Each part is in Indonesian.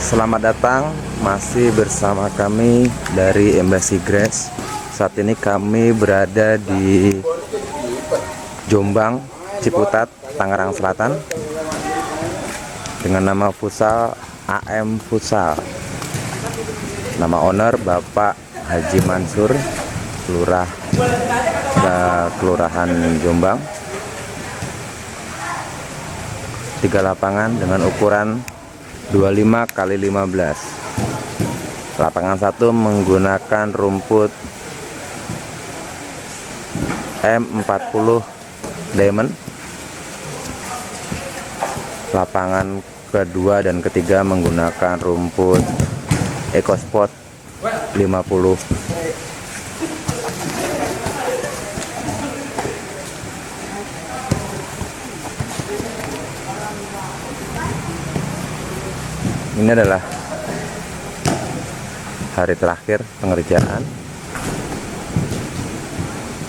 Selamat datang, masih bersama kami dari Embassy Grass. Saat ini kami berada di Jombang, Ciputat, Tangerang Selatan, dengan nama futsal AM Futsal. Nama owner Bapak Haji Mansur, Kelurahan Jombang. 3 lapangan dengan ukuran 25 x 15. Lapangan 1 menggunakan rumput M40 Diamond. Lapangan kedua dan ketiga menggunakan rumput EcoSport 50. Ini adalah hari terakhir pengerjaan.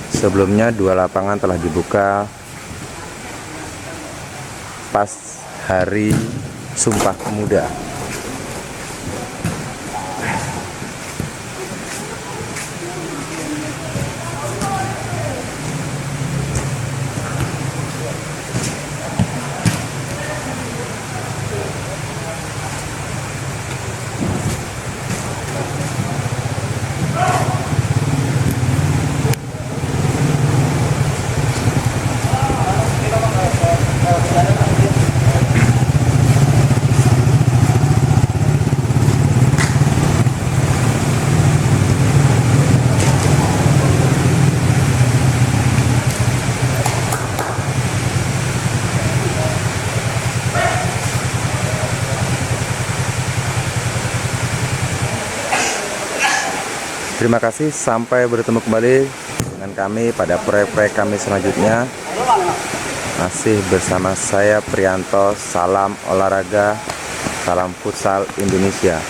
Sebelumnya 2 lapangan telah dibuka pas hari Sumpah Pemuda. Terima kasih, sampai bertemu kembali dengan kami pada proyek-proyek kami selanjutnya. Masih bersama saya Prianto, salam olahraga, salam futsal Indonesia.